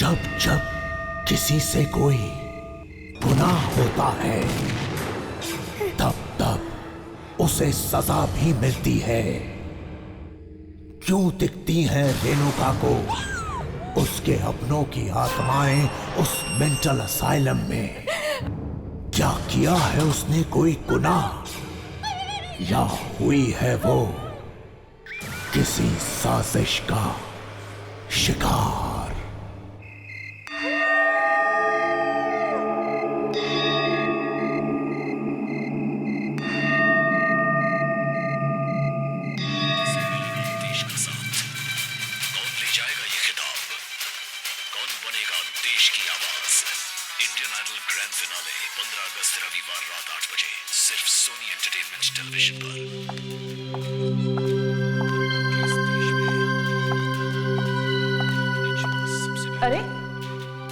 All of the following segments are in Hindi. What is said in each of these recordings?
जब जब किसी से कोई गुनाह होता है तब तब उसे सजा भी मिलती है। क्यों दिखती हैं रेणुका को उसके अपनों की आत्माएं उस मेंटल असाइलम में? क्या किया है उसने कोई गुनाह, या हुई है वो किसी साजिश का शिकार? इंडियन आइडल ग्रैंड फिनाले 15 अगस्त रविवार रात 8 बजे सिर्फ सोनी एंटरटेनमेंट टेलीविजन पर। अरे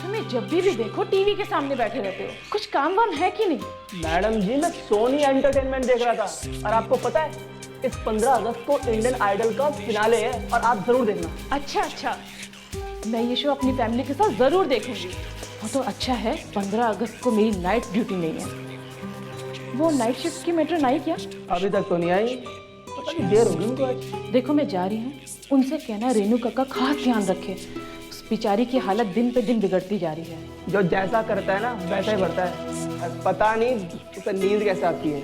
तुम्हें जब भी देखो टीवी के सामने बैठे रहते हो, कुछ काम वाम है कि नहीं? मैडम जी मैं सोनी एंटरटेनमेंट देख रहा था, और आपको पता है इस 15 अगस्त को इंडियन आइडल का फिनाले है और आप जरूर देखना। अच्छा, मैं ये शो अपनी फैमिली के साथ जरूर देखूंगी। वो तो अच्छा है 15 अगस्त को मेरी नाइट ड्यूटी नहीं है। वो नाइट शिफ्ट की मेट्रन आई क्या? अभी तक तो नहीं आई, पता नहीं देर होगी उनको आज। देखो मैं जा रही हूँ, उनसे कहना रेणुका का खास ध्यान रखे। उस बेचारी की हालत दिन पे दिन बिगड़ती जा रही है। जो जैसा करता है ना वैसा ही बढ़ता है। पता नहीं उसे नींद कैसे आती है।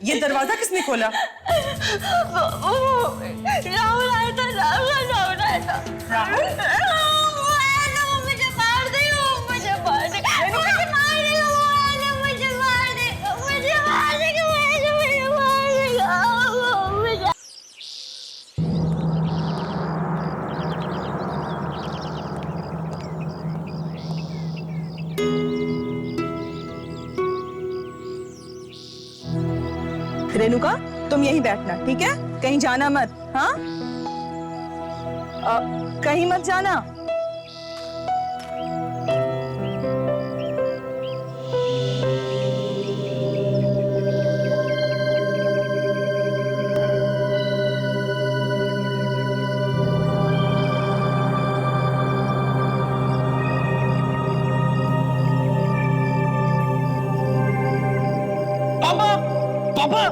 ये दरवाजा किसने खोला? राहुल आया था। मुझे मार दे। रेणुका तुम यहीं बैठना, ठीक है? कहीं जाना मत। हाँ कहीं मत जाना। पापा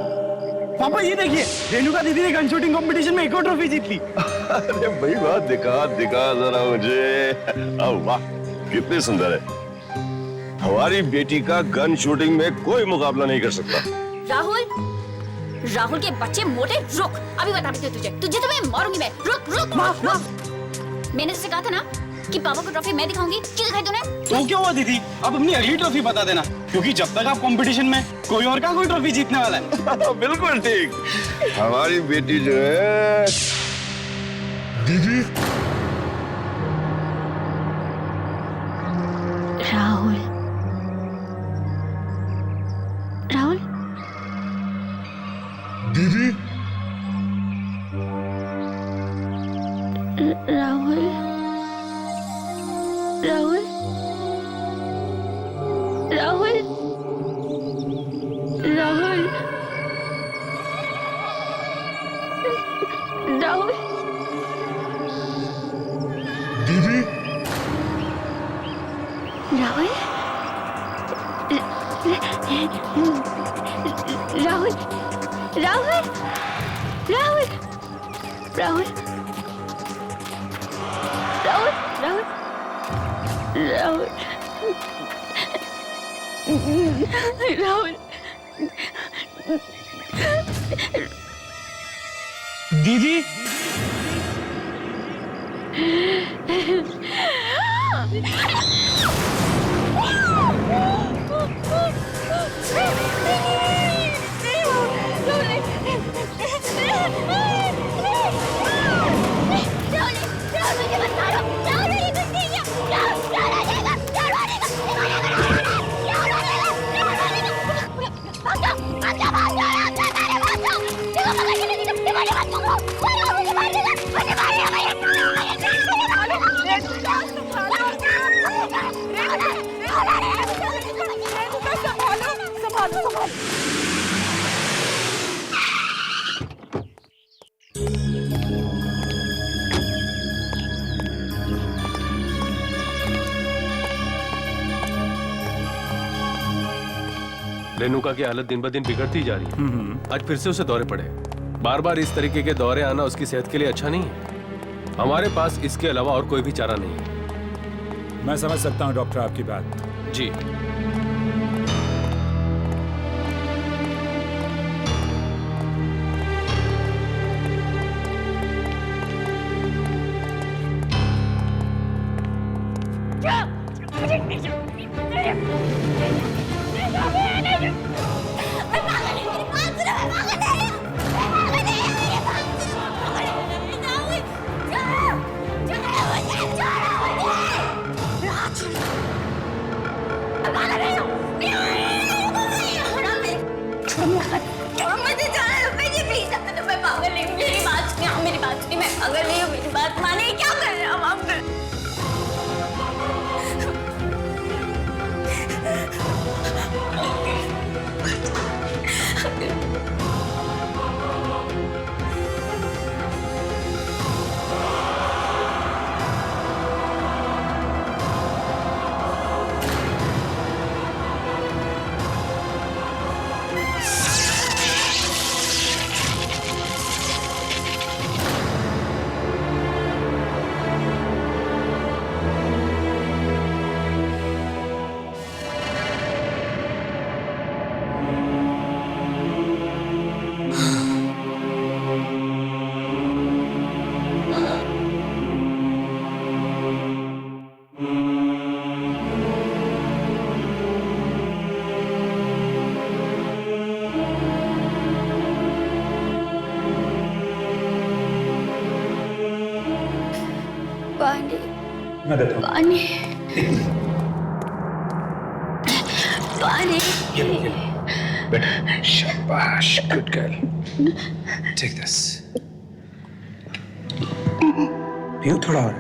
पापा ये देखिए, रेणुका दीदी ने गन शूटिंग कंपटीशन में एक और ट्रॉफी जीत ली। अरे भाई वाह, दिखा दिखा जरा मुझे। वाह कितनी सुंदर है। हमारी बेटी का गन शूटिंग में कोई मुकाबला नहीं कर सकता। राहुल के बच्चे मोटे, रुक, अभी बताती हूँ तुझे तो मैं मारूंगी मैं। रुक। मैंने तुझसे कहा था ना कि पापा को ट्रॉफी मैं दिखाऊंगी, क्यों दिखाई तूने? तो क्या हुआ दीदी, अब अपनी अगली ट्रॉफी बता देना, क्योंकि जब तक आप कंपटीशन में कोई और का कोई ट्रॉफी जीतने वाला है। बिल्कुल ठीक। हमारी बेटी जो है दीदी। राहुल दीदी। राहुल दीदी। दीदी रेणुका की हालत दिन ब दिन बिगड़ती जा रही है। आज फिर से उसे दौरे पड़े। बार बार इस तरीके के दौरे आना उसकी सेहत के लिए अच्छा नहीं है। हमारे पास इसके अलावा और कोई भी चारा नहीं है। मैं समझ सकता हूँ डॉक्टर आपकी बात। जी मैं देता हूँ पानी। बेटा शाबाश, गुड गर्ल, टेक दिस। पियो थोड़ा और।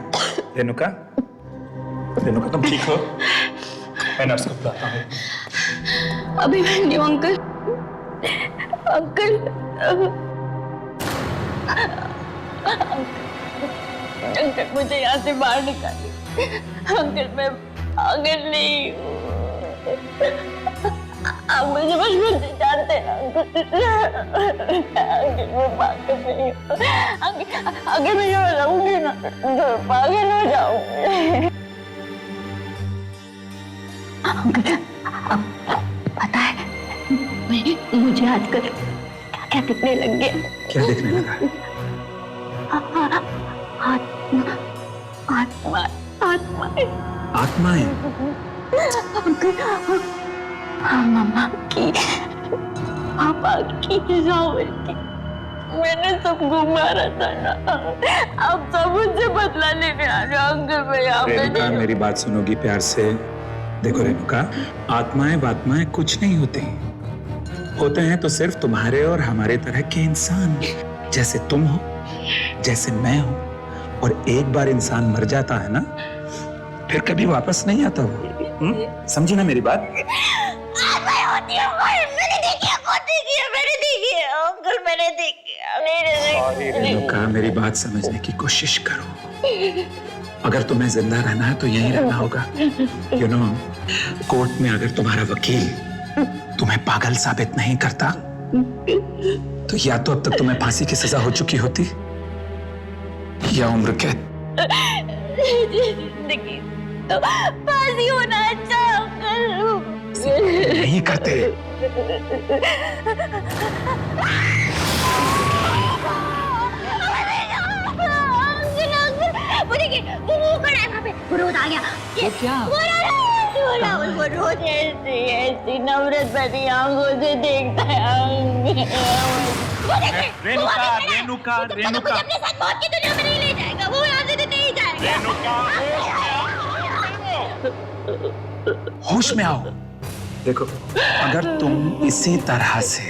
रेणुका तुम ठीक हो? मैं नर्स को बुलाता हूँ। अभी मैं नहीं हूँ अंकल। अंकल मुझे यहाँ से बाहर निकालिए। अंकल मैं पागल नहीं हूँ। आप मुझे बचपन से जानते जानते हैं मैं पागल नहीं हूँ। अगर मैं यहाँ रहूंगी ना तो पागल हो जाऊंगी। पता है मुझे आजकल क्या क्या दिखने लग गया। क्या दिखने लगा? आत्मा आत्मा आत्माएं। आत्माएं? मम्मा की, पापा की, राहुल की। मैंने सबको मारा था ना, अब सब मुझसे बदला लेने आ रहे अंकल। मैं यहाँ पे रेणुका, मेरी बात सुनोगी प्यार से? देखो रेणुका, आत्माएं बात्माएं कुछ नहीं होते हैं तो सिर्फ तुम्हारे और हमारे तरह के इंसान, जैसे तुम हो, जैसे मैं हूं। और एक बार इंसान मर जाता है ना, फिर कभी वापस नहीं आता वो। समझी ना मेरी बात? रेणुका, मेरी बात समझने की कोशिश करो। अगर तुम्हें जिंदा रहना है तो यहीं रहना होगा। यू नो, कोर्ट में अगर तुम्हारा वकील तुम्हें पागल साबित नहीं करता तो या तो अब तक तुम्हें फांसी की सजा हो चुकी होती या उम्र कैद। जिंदगी तो फांसी होना अच्छा अंकल। नहीं करते। वो खड़ा है वहाँ पे, वो रोज आ गया। वो क्या? वो रोज ऐसी नफरत भरी आंखों से देखता है। रेणुका, रेणुका, रेणुका, अपने साथ मौत की दुनिया में नहीं ले जाएगा, वो यहाँ से नहीं जाएगा। होश में आओ। देखो, अगर तुम इसी तरह से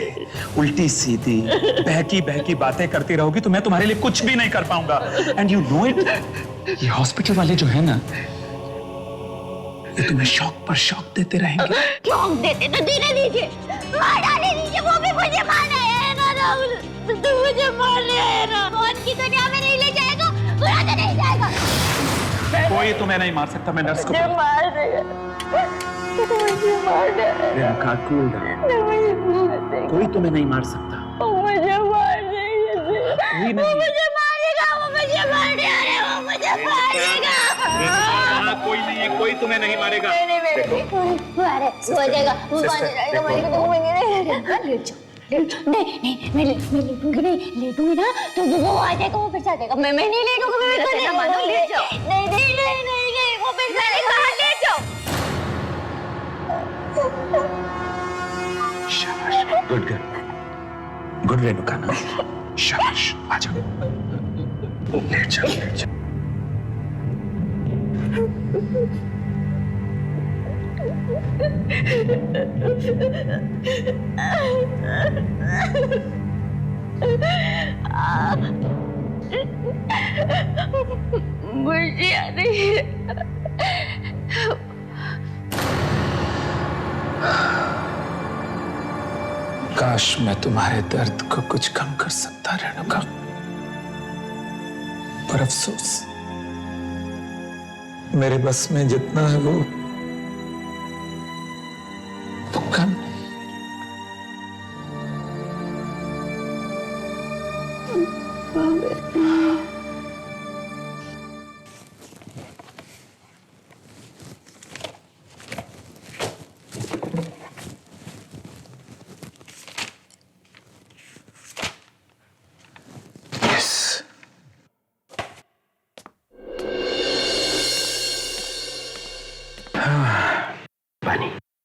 उल्टी सीधी बहकी बहकी बातें करती रहोगी तो मैं तुम्हारे लिए कुछ भी नहीं कर पाऊंगा। And you know it. ये हॉस्पिटल वाले जो है ना, ये तुम्हें शौक पर शौक देते रहेंगे। शौक देते तो देने दीजिए, मार डाले दीजिए। वो भी मुझे मारना है ना राहुल, तो मुझे मारना है ना। मौत की दुनिया में नहीं ले जाएगा, बुरा तो नहीं जाएगा। कोई तुम्हें नहीं मार सकता। मैं नर्स को मार देगा, मुझे मार देगा। Renuka, cool down. कोई तुम्हें नहीं मार सकता। मुझे मार देगा, कोई नहीं। मुझे मारेगा, वो मुझे मार देगा, वो मुझे मारेगा। कोई नहीं है, कोई तुम्हें नहीं मारेगा। देखो, हो जाएगा, वो मारेगा, ले जाओ। नहीं, मैं लेटूंगी नहीं, लेटूंगी ना तो वो आ जाएगा, वो फिर से आ जाएगा। मैं नहीं लेटूंगी, मैं ले जाओ। नहीं, वो फिर से आएगा, ले जाओ। शाबाश, गुड गर्ल, गुड रेणुका ना, शाबाश। आ जाओ, लेट जाओ, लेट जाओ। मुझे याद नहीं है। काश मैं तुम्हारे दर्द को कुछ कम कर सकता रेणुका, पर अफसोस मेरे बस में जितना है वो कम।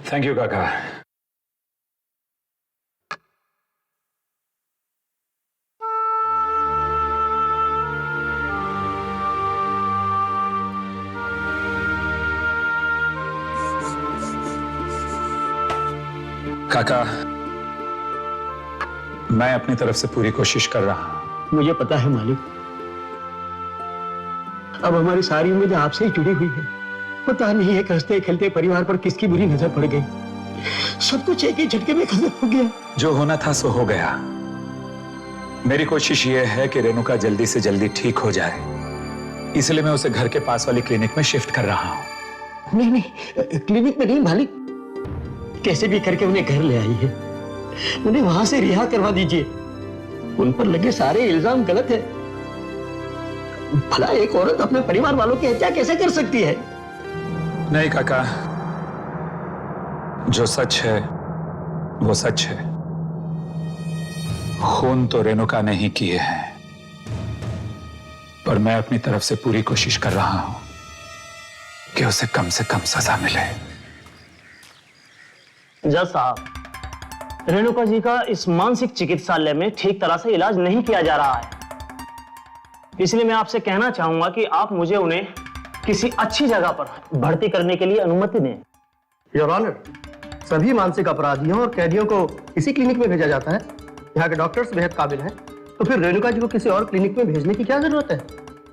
थैंक यू काका। काका, मैं अपनी तरफ से पूरी कोशिश कर रहा हूं। मुझे पता है मालिक, अब हमारी सारी उम्मीदें आपसे ही जुड़ी हुई है। पता नहीं है हंसते खेलते परिवार पर किसकी बुरी नजर पड़ गई। सब कुछ एक ही झटके में खत्म हो गया। जो होना था सो हो गया। मेरी कोशिश यह है कि रेणुका जल्दी से जल्दी ठीक हो जाए, इसलिए मैं उसे घर के पास वाली क्लिनिक में शिफ्ट कर रहा हूं। नहीं, क्लिनिक में नहीं मालिक, कैसे भी करके उन्हें घर ले आई है। उन्हें वहां से रिहा करवा दीजिए। उन पर लगे सारे इल्जाम गलत है। भला एक औरत अपने परिवार वालों की हत्या कैसे कर सकती है? नहीं काका, जो सच है वो सच है। खून तो रेणुका ने ही किए हैं, पर मैं अपनी तरफ से पूरी कोशिश कर रहा हूं कि उसे कम से कम सजा मिले। जज साहब, रेणुका जी का इस मानसिक चिकित्सालय में ठीक तरह से इलाज नहीं किया जा रहा है, इसलिए मैं आपसे कहना चाहूंगा कि आप मुझे उन्हें किसी अच्छी जगह पर भर्ती करने के लिए अनुमति दें। योर ऑनर, सभी मानसिक अपराधियों और कैदियों को इसी क्लिनिक में भेजा जाता है। यहाँ के डॉक्टर्स बेहद काबिल हैं, तो फिर रेणुका जी को किसी और क्लिनिक में भेजने की क्या जरूरत है?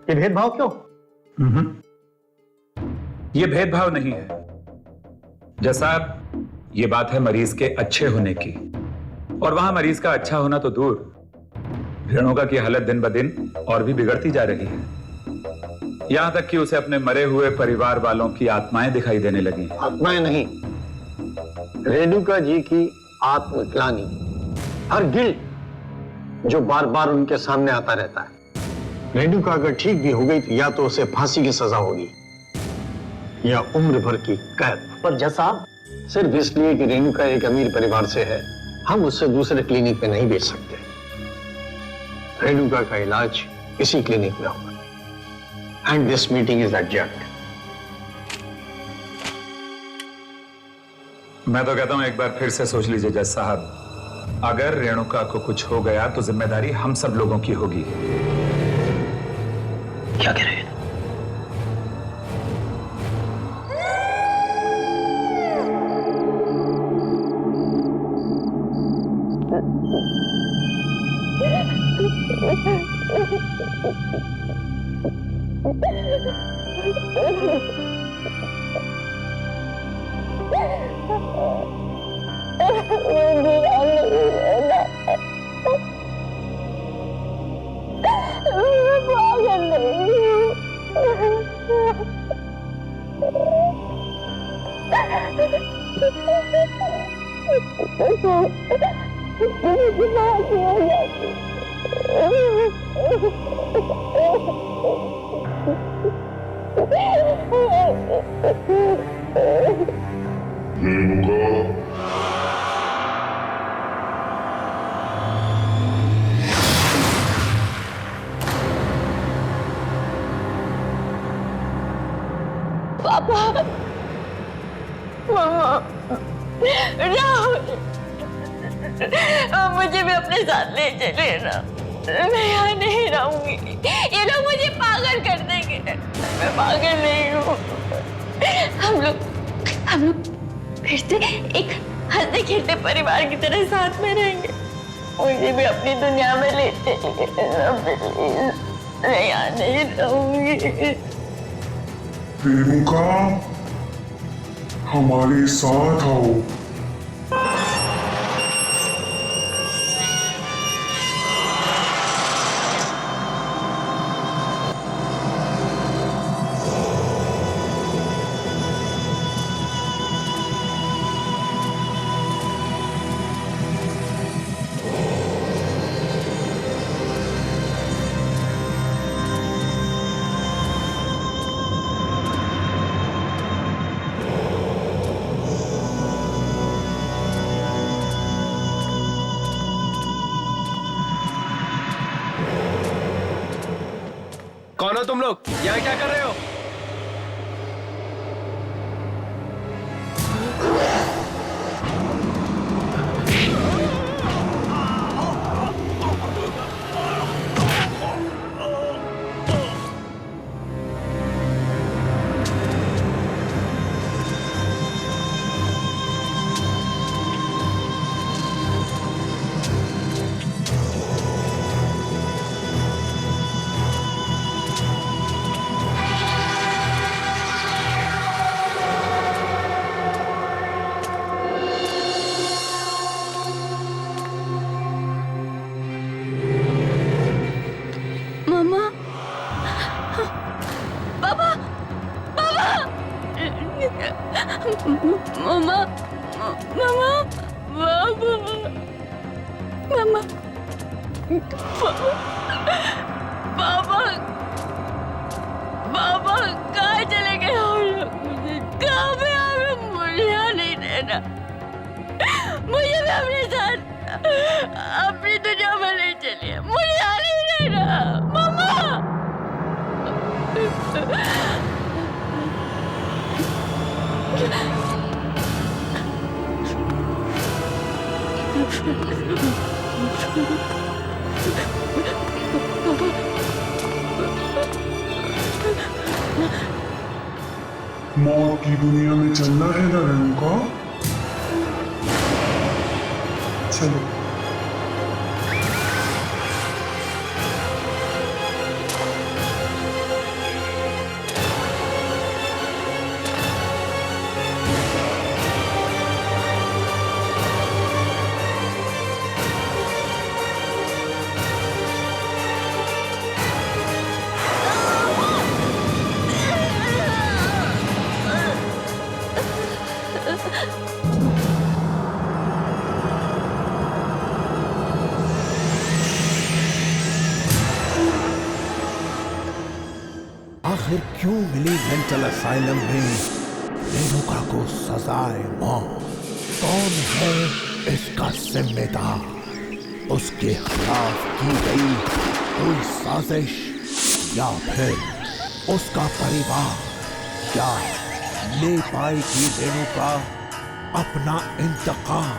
ये भेदभाव क्यों? ये भेदभाव नहीं है जैसा, ये बात है मरीज के अच्छे होने की, और वहां मरीज का अच्छा होना तो दूर, रेणुका की हालत दिन ब दिन और भी बिगड़ती जा रही है। यहां तक कि उसे अपने मरे हुए परिवार वालों की आत्माएं दिखाई देने लगी। आत्माएं नहीं, रेणुका जी की आत्मग्लानि, हर गिल्ट जो बार बार उनके सामने आता रहता है। रेणुका अगर ठीक भी हो गई तो या तो उसे फांसी की सजा होगी या उम्र भर की कैद। पर जज साहब, सिर्फ इसलिए कि रेणुका एक अमीर परिवार से है, हम उससे दूसरे क्लिनिक में नहीं भेज सकते। रेणुका का इलाज इसी क्लिनिक में होगा। And this meeting is adjourned. मैं तो कहता हूं एक बार फिर से सोच लीजिए जज साहब, अगर रेणुका को कुछ हो गया तो जिम्मेदारी हम सब लोगों की होगी। क्या कह रहे हैं? पापा, मामा, राहुल, मुझे भी अपने साथ ले चले ना। मैं यहाँ नहीं रहूंगी, ये लोग मुझे पागल कर देंगे। मैं पागल नहीं हूँ। हम लोग फिर से एक हंसते खेलते परिवार की तरह साथ में रहेंगे। मुझे भी अपनी दुनिया में ले चलिए। मैं यहाँ नहीं रहूंगी। रेणुका, हमारे साथ आओ। कौन हो तुम लोग? यहाँ क्या कर रहे हो? मामा पापा पापा कहाँ चले गए हम लोग? मुझे कहाँ पे आप मुझे यहाँ नहीं रहना, मुझे भी अपने साथ अपनी दुनिया में ले चलिए, मुझे यहाँ नहीं रहना मामा। मौत की दुनिया में चलना है ना रेणुका? चलो। आखिर क्यों मिली मेंटल असाइलम में रेणुका को सजाए मौत? कौन है इसका जिम्मेदार? उसके खिलाफ की गई कोई साजिश या फिर उसका परिवार? क्या ले पाएगी रेणुका अपना इंतकाम?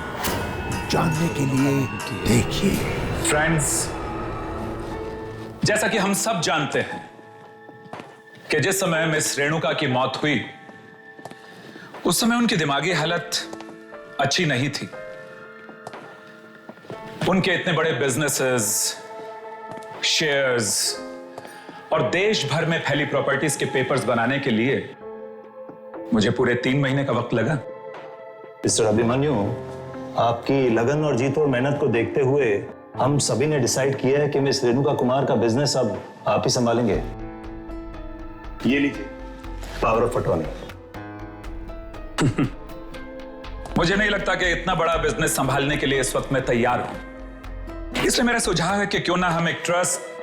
जानने के लिए देखिए। फ्रेंड्स, जैसा कि हम सब जानते हैं कि जिस समय मिस रेणुका की मौत हुई उस समय उनकी दिमागी हालत अच्छी नहीं थी। उनके इतने बड़े बिजनेसेस, शेयर्स और देश भर में फैली प्रॉपर्टीज के पेपर्स बनाने के लिए मुझे पूरे 3 महीने का वक्त लगा। मिस्टर अभिमन्यु, आपकी लगन और जीत और मेहनत को देखते हुए हम सभी ने डिसाइड किया है कि मिस रेणुका कुमार का बिजनेस अब आप ही संभालेंगे। ये लीजिए पावर ऑफ अटॉर्नी। मुझे नहीं लगता कि इतना बड़ा बिजनेस संभालने के लिए इस वक्त मैं तैयार हूं, इसलिए मेरा सुझाव है कि क्यों ना हम एक ट्रस्ट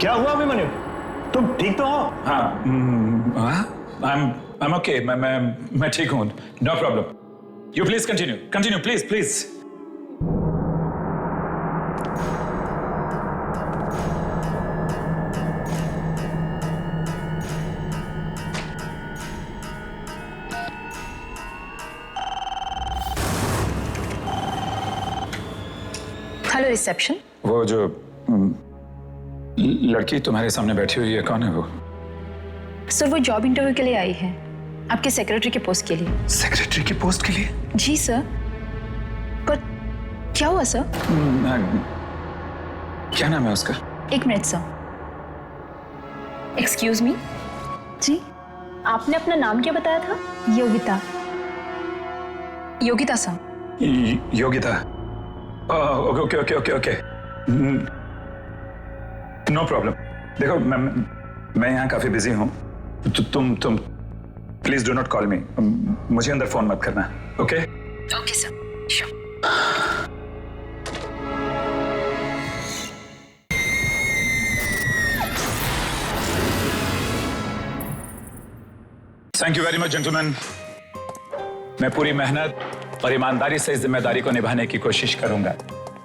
क्या हुआ अभिमन्यु? तुम ठीक तो हो? हाँ, I'm okay. मैं ठीक हूं। No problem. You please continue. Continue, please, please. Hello reception. वो जो लड़की तुम्हारे सामने बैठी हुई है, कौन है वो? सर, वो जॉब इंटरव्यू के लिए आई है, आपके सेक्रेटरी के पोस्ट के लिए। सेक्रेटरी की पोस्ट के लिए? जी सर। पर क्या हुआ सर? क्या नाम है उसका? 1 मिनट सर। Excuse me. जी, आपने अपना नाम क्या बताया था? Yogita. Yogita sir. Yogita. Okay okay okay okay. No problem. देखो, मैं यहाँ काफी बिजी हूँ, तुम please do not call me. मुझे अंदर फोन मत करना। Okay okay sir, sure. Thank you very much gentleman. मैं पूरी मेहनत और ईमानदारी से इस जिम्मेदारी को निभाने की कोशिश करूंगा।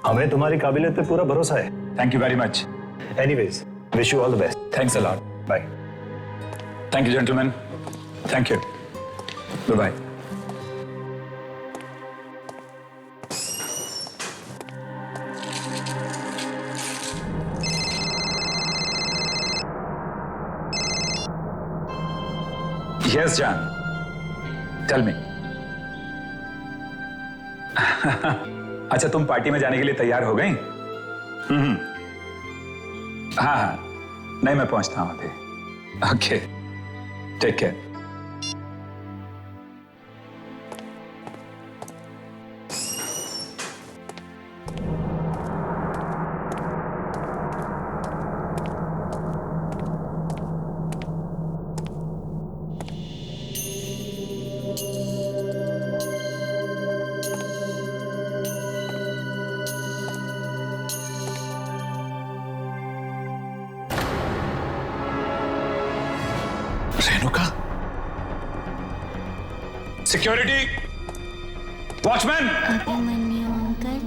हमें तुम्हारी काबिलियत पे पूरा भरोसा है। Thank you very much. Anyways, wish you all the best. Thanks a lot. Bye. Thank you gentleman. Thank you. Bye bye. Yes जान, टेल मी। अच्छा, तुम पार्टी में जाने के लिए तैयार हो गई? हाँ हाँ, नहीं मैं पहुंचता हूं अभी। Okay, take care. Security, watchman. Abhimanyu uncle,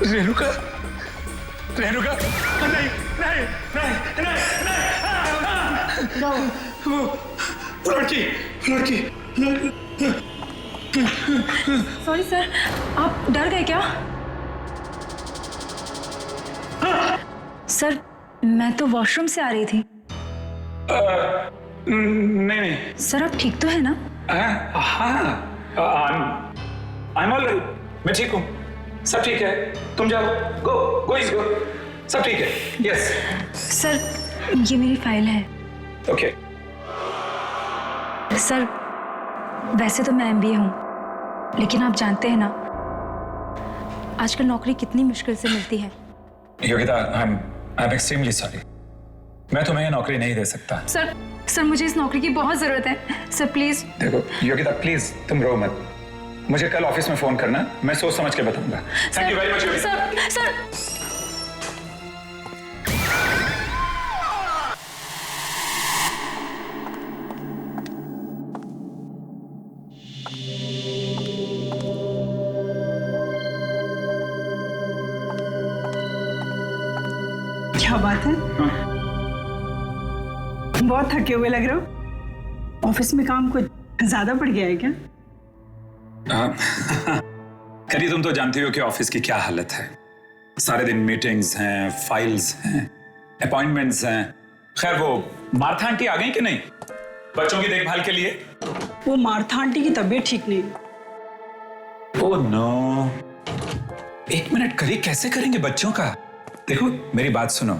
Renuka, Renuka, नहीं नहीं नहीं नहीं, वो लड़की, लड़की। सॉरी सर, आप डर गए क्या? सर, मैं तो वॉशरूम से आ रही थी। नहीं नहीं सर, आप ठीक तो है ना? हाँ, I'm all right, मैं ठीक हूँ, सब ठीक है, तुम जाओ, गो, सब ठीक है, यस। सर, ये मेरी फाइल है। ओके। सर, वैसे तो मैं MBA हूँ, लेकिन आप जानते हैं ना, आजकल नौकरी कितनी मुश्किल से मिलती है। योगिता, I'm extremely sorry, मैं तुम्हें ये नौकरी नहीं दे सकता। सर, मुझे इस नौकरी की बहुत जरूरत है। Sir please. देखो योगिता, प्लीज तुम रो मत, मुझे कल ऑफिस में फोन करना, मैं सोच समझ के बताऊंगा। Thank you very much Yogita. Sir, क्या बात है? बहुत थके हुए लग रहे हो। ऑफिस में काम कुछ ज्यादा बढ़ गया है क्या? करी, तुम तो जानती हो कि ऑफिस की क्या हालत है। सारे दिन मीटिंग्स हैं, फाइल्स हैं, अपॉइंटमेंट्स हैं। खैर, वो मार्था आंटी आ गई कि नहीं बच्चों की देखभाल के लिए? वो मार्था आंटी की तबीयत ठीक नहीं। ओह नो, एक मिनट करी, कैसे करेंगे बच्चों का? देखो मेरी बात सुनो,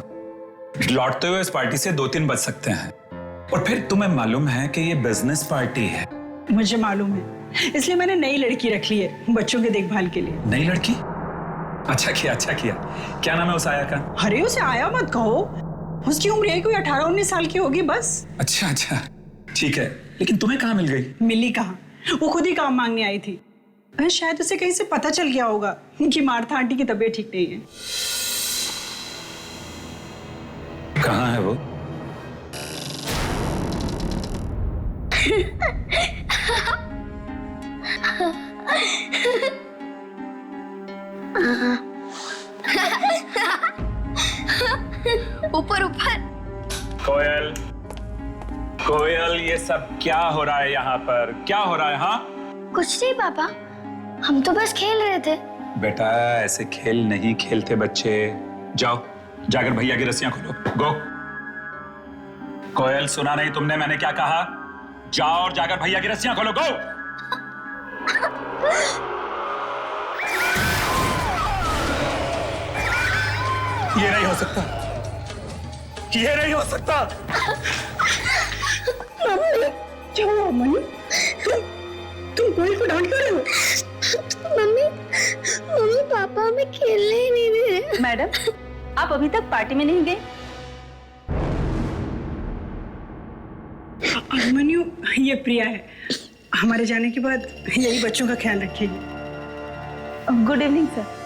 लौटते हुए इस पार्टी से 2-3 बज सकते हैं, और फिर तुम्हें मालूम है कि ये बिजनेस पार्टी है। मुझे मालूम है, इसलिए मैंने नई लड़की रख ली है बच्चों की देखभाल के लिए। नई लड़की? अच्छा किया। क्या नाम है उस आया का? अरे उसे आया मत कहो, उसकी उम्र है कोई 18-19 साल की होगी बस। अच्छा, ठीक है, लेकिन तुम्हें कहाँ मिल गई? मिली कहाँ, वो खुद ही काम मांगने आई थी। शायद उसे कहीं से पता चल गया होगा कि मार्था आंटी की तबीयत ठीक नहीं है। कहाँ है वो? ऊपर। कोयल, ये सब क्या हो रहा है यहाँ पर? क्या हो रहा है? हाँ, कुछ नहीं पापा, हम तो बस खेल रहे थे। बेटा, ऐसे खेल नहीं खेलते बच्चे। जाओ, जाकर भैया की रस्सियां खोलो, गो। कोयल, सुना नहीं तुमने मैंने क्या कहा? जाओ और जाकर भैया की रस्सियां खोलो, गो। ये नहीं हो सकता, ये नहीं हो सकता। क्या हुआ मम्मी? तुम कोयल को डांट रहे हो? मम्मी पापा हमें खेलने ही नहीं दे रहे। मैडम, आप अभी तक पार्टी में नहीं गए? अभिमन्यु, ये प्रिया है, हमारे जाने के बाद यही बच्चों का ख्याल रखेगी। Good evening sir.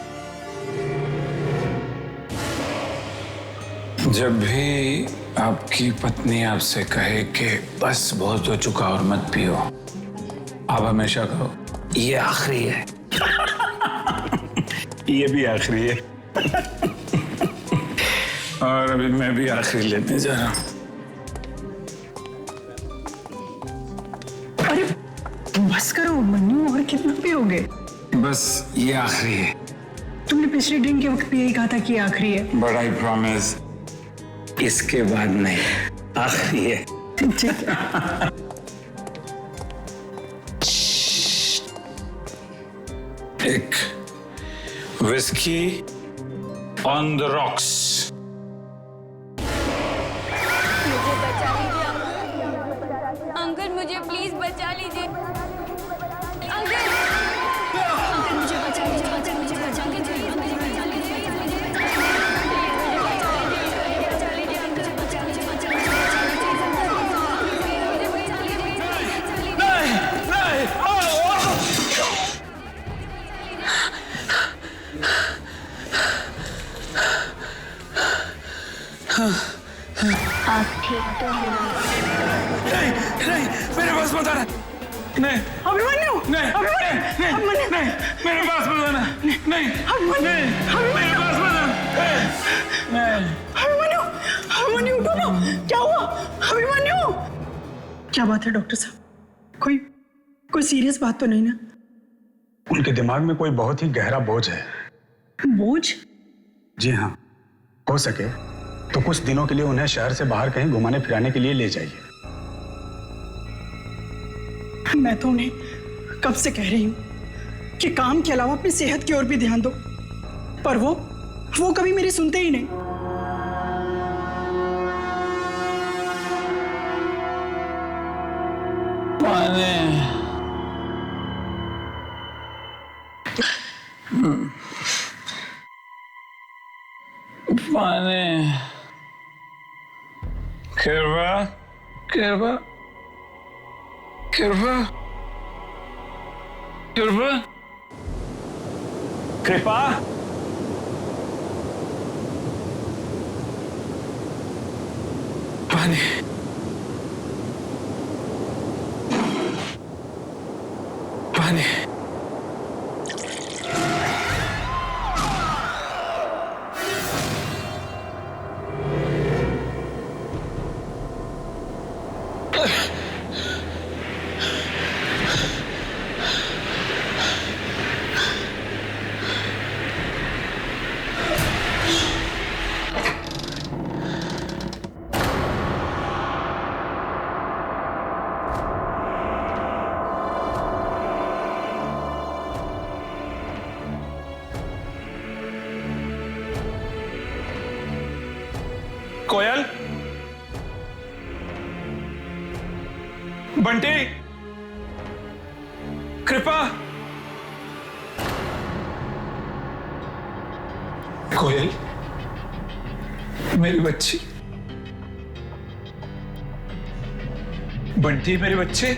जब भी आपकी पत्नी आपसे कहे कि बस बहुत हो चुका और मत पियो, आप हमेशा कहो ये आखिरी है। ये भी आखिरी है। और अभी मैं भी आखिरी लेने जा रहा हूं। अरे बस करो मन्नू, और कितना पियोगे? बस ये आखिरी है। तुमने पिछले ड्रिंक के वक्त भी यही कहा था कि आखिरी है। बट आई प्रॉमिस, इसके बाद नहीं, आखिरी है। ठीक है। एक विस्की ऑन द रॉक्स। मुझे बचा लीजिए अंकल, मुझे प्लीज बचा लीजिए अंकल। अंकल मुझे बचा लीजिए, अंकल मुझे बचा लीजिए। नहीं, नहीं, मेरे पास मत आना। नहीं अभिमन्यु, नहीं अभिमन्यु, नहीं, मेरे पास मत आना। नहीं मेरे पास मत आना। अभिमन्यु उठो ना, क्या हुआ? अभिमन्यु, क्या बात है डॉक्टर साहब? कोई सीरियस बात तो नहीं ना? उनके दिमाग में कोई बहुत ही गहरा बोझ है। बोझ? जी हाँ, हो सके तो कुछ दिनों के लिए उन्हें शहर से बाहर कहीं घुमाने फिराने के लिए ले जाइए। मैं तो उन्हें कब से कह रही हूँ कि काम के अलावा अपनी सेहत की ओर भी ध्यान दो, पर वो कभी मेरी सुनते ही नहीं। कृपा, पानी, पानी। कोयल, बंटी, कृपा, कोयल, मेरी बच्ची, बंटी मेरे बच्चे।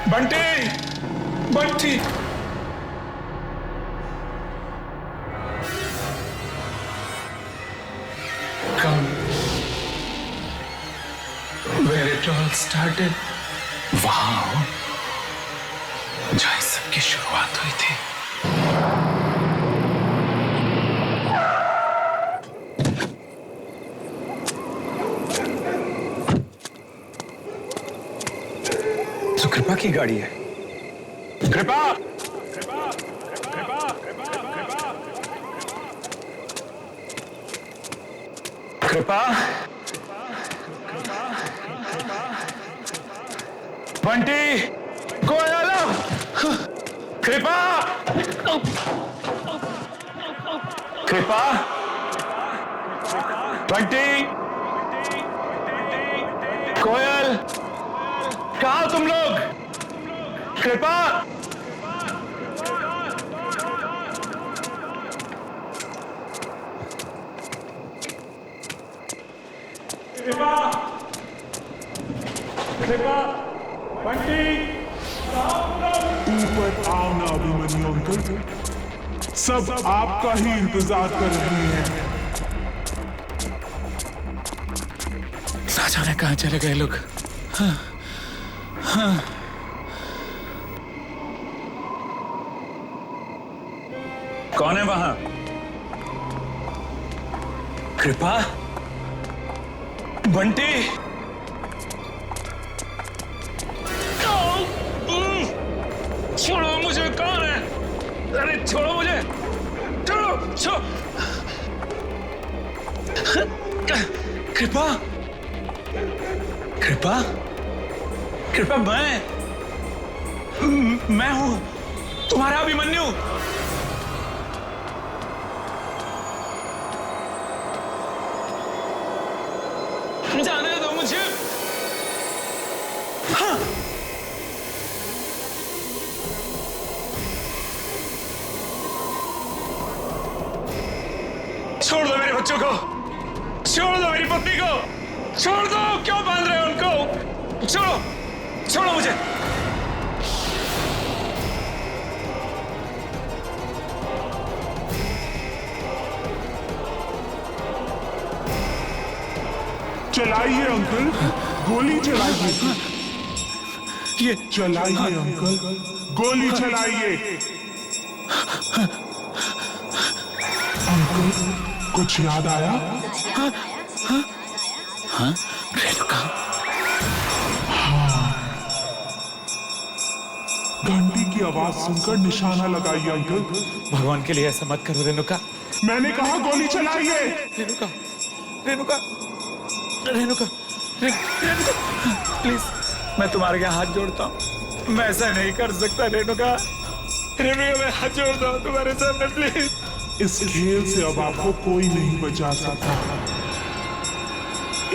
Bunty, Bunty, come where it all started. वहां जहाँ इस सब की शुरुआत हुई थी। तो कृपा की गाड़ी है। कृपा, कृपा, बंटी, कोयल, कृपा, कृपा, बंटी, कोयल, कहाँ हो तुम लोग? कृपा, कृपा, कृपा, बंटी, ऊपर आओ ना अभिमन्यु अंकल, सब आपका ही इंतजार कर रही हैं। ना जाने कहाँ चले गए लोग। हाँ, हाँ। कौन है वहां? कृपा, बंटी, छोड़ो मुझे, कौन है? अरे छोड़ो मुझे, छोड़ो, छोड़ो। कृपा, कृपा, कृपा, मैं हूं तुम्हारा अभिमन्यु। जाने दो मुझे। हाँ। छोड़ दो मेरे बच्चों को, छोड़ दो मेरी पत्नी को, छोड़ दो, क्यों बांध रहे हो उनको? छोड़ो, छोड़ो मुझे। चलाइए अंकल, गोली चलाइए। ये चलाइए अंकल, गोली चलाइए। अंकल, कुछ याद आया? हाँ, रेणुका। हाँ, घंटी की आवाज सुनकर निशाना लगाइए अंकल। भगवान के लिए ऐसा मत करो रेणुका। मैंने कहा गोली चलाइए। रेणुका, रेणुका, रेणुका, रेणुका, प्लीज, मैं तुम्हारे यहाँ हाथ जोड़ता हूँ। मैं ऐसा नहीं कर सकता रेणुका। रेणुका, मैं हाथ जोड़ता हूँ तुम्हारे सामने, प्लीज। इस खेल से अब आपको कोई नहीं बचा सकता।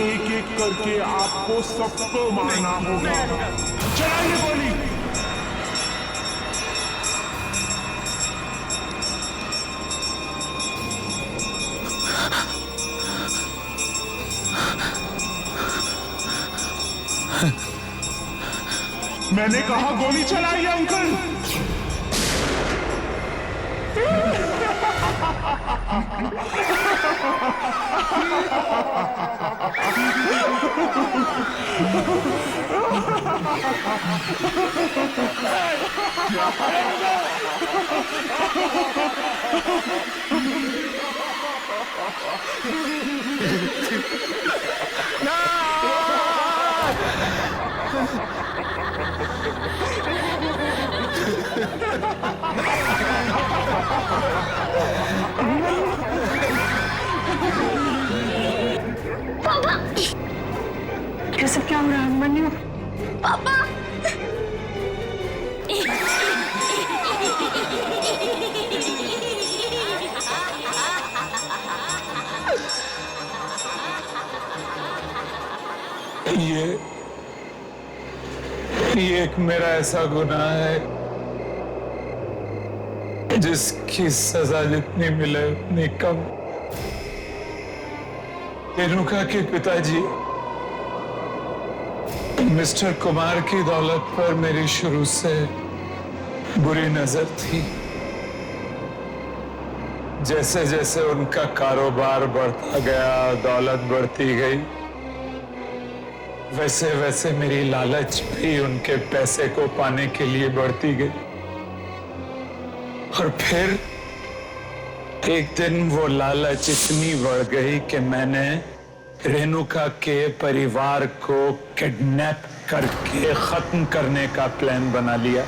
एक एक करके आपको सबको मारना होगा। चलाइए गोली। मैंने कहा गोली चलाइए अंकल। पापा, ये सब क्या हो रहा है मन्नू? पापा, ये एक मेरा ऐसा गुनाह है जिसकी सजा जितनी मिले उतनी कम। रेणुका के पिताजी मिस्टर कुमार की दौलत पर मेरी शुरू से बुरी नजर थी। जैसे जैसे उनका कारोबार बढ़ता गया, दौलत बढ़ती गई, वैसे वैसे मेरी लालच भी उनके पैसे को पाने के लिए बढ़ती गई। और फिर एक दिन वो लालच इतनी बढ़ गई कि मैंने रेणुका के परिवार को किडनैप करके खत्म करने का प्लान बना लिया।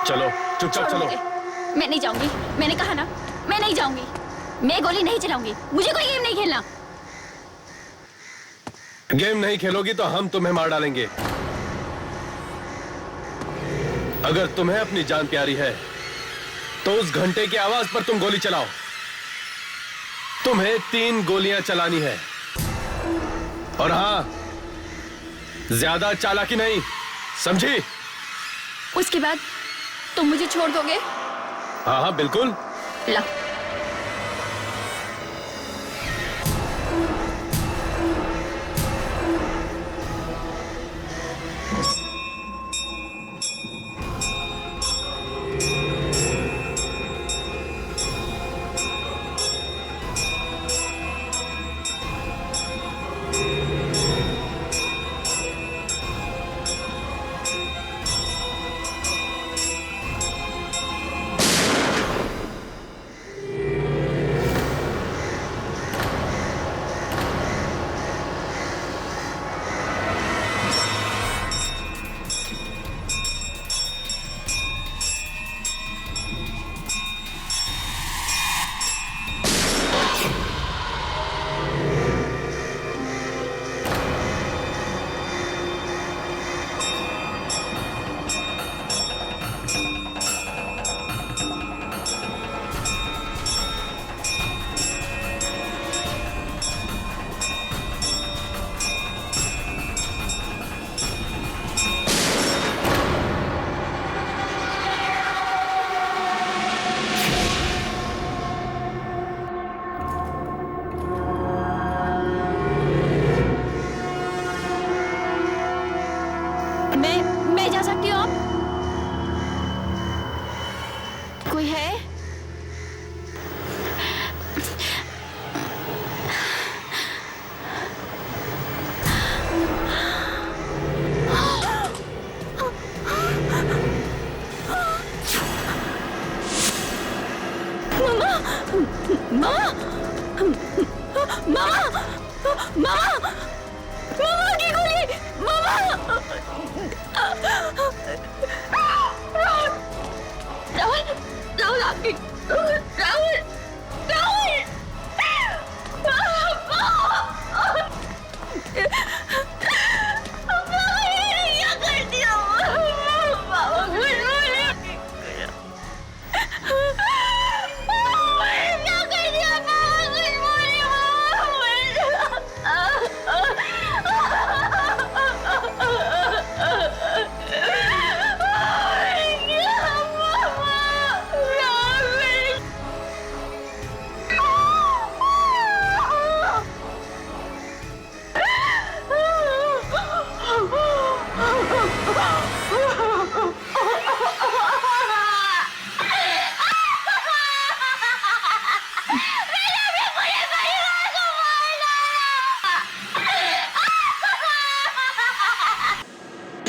चलो, चुपचाप चलो। मैं नहीं जाऊंगी, मैंने कहा ना, मैं नहीं जाऊंगी। मैं गोली नहीं चलाऊंगी, मुझे कोई गेम नहीं खेलना। गेम नहीं खेलोगी तो हम तुम्हें मार डालेंगे। अगर तुम्हें अपनी जान प्यारी है तो उस घंटे की आवाज पर तुम गोली चलाओ। तुम्हें 3 गोलियां चलानी है। और हाँ, ज्यादा चालाकी नहीं, समझी? उसके बाद तुम मुझे छोड़ दोगे? हाँ हाँ बिल्कुल। ला। मामा मामा मामा की गोली मामा राहुल राहुल आपकी राहुल राहुल क्या कर दिया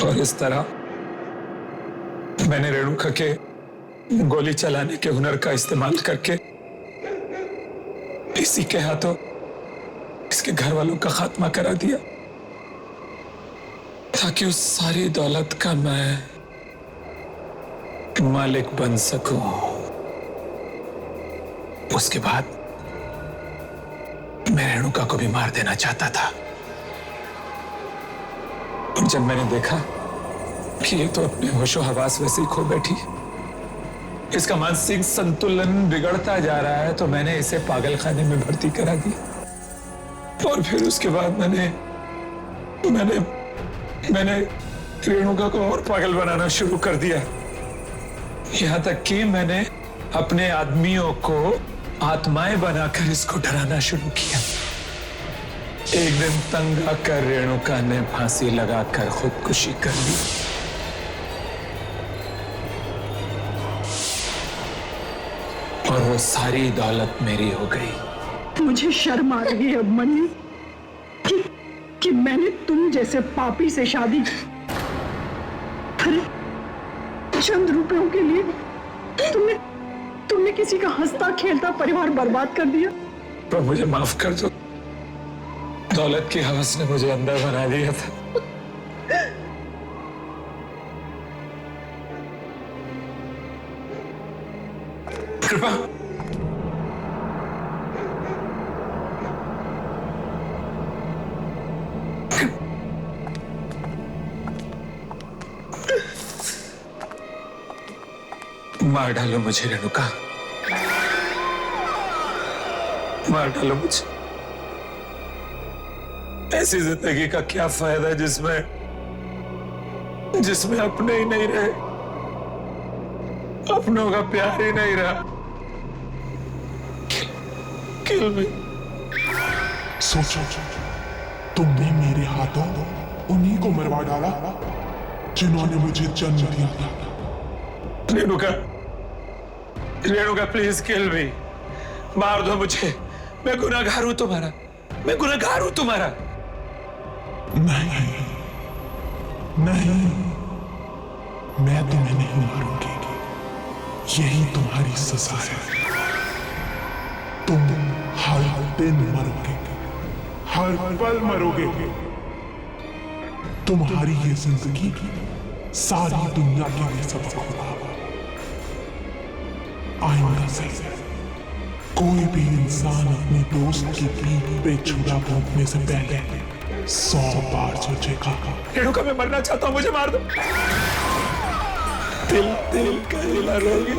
और इस तरह मैंने रेणुका के गोली चलाने के हुनर का इस्तेमाल करके इसी के हाथों इसके घर वालों का खात्मा करा दिया, ताकि उस सारी दौलत का मैं मालिक बन सकूं। उसके बाद मैं रेणुका को भी मार देना चाहता था। और जब मैंने देखा कि ये तो अपने होशो हवास वैसे ही खो बैठी, इसका मानसिक संतुलन बिगड़ता जा रहा है, तो मैंने इसे पागल खाने में भर्ती करा दिया। और फिर उसके बाद मैंने रेणुका को और पागल बनाना शुरू कर दिया। यहां तक कि मैंने अपने आदमियों को आत्माएं बनाकर इसको डराना शुरू किया। एक दिन तंग आकर रेणुका ने फांसी लगाकर खुदकुशी कर ली। और वो सारी दौलत मेरी हो गई। मुझे शर्म आ रही है अभिमन्यु कि मैंने तुम जैसे पापी से शादी की। अरे चंद रुपयों के लिए तुमने किसी का हंसता खेलता परिवार बर्बाद कर दिया। पर मुझे माफ कर दो, दौलत की हवस ने मुझे अंदर बना दिया था। कृपा मार डालो मुझे रेणुका, मार डालो मुझे। ऐसी जिंदगी का क्या फायदा जिसमें अपने ही नहीं रहे, अपनों का प्यार ही नहीं रहा। किल मी। सोचो, तुमने मेरे हाथों उन्हीं को मरवा डाला जिन्होंने मुझे जन्म दिया था। रेणुका प्लीज किल मी, मार दो मुझे। मैं गुनहगार हूं तुम्हारा, मैं गुनहगार हूं तुम्हारा। नहीं, मैं तुम्हें नहीं मारूंगी। यही तुम्हारी सजा है। तुम हर दिन मरोगे, हर पल मरोगे। तुम्हारी ये जिंदगी सारी दुनिया के लिए सबक होगा। आइंदा से कोई भी इंसान अपने दोस्त की पीठ पे छुरा भोंकने से पहले 100 बार सोचेगा। रेणुका मैं मरना चाहता हूं, मुझे मार दो। दिल घड़ी मरोगी।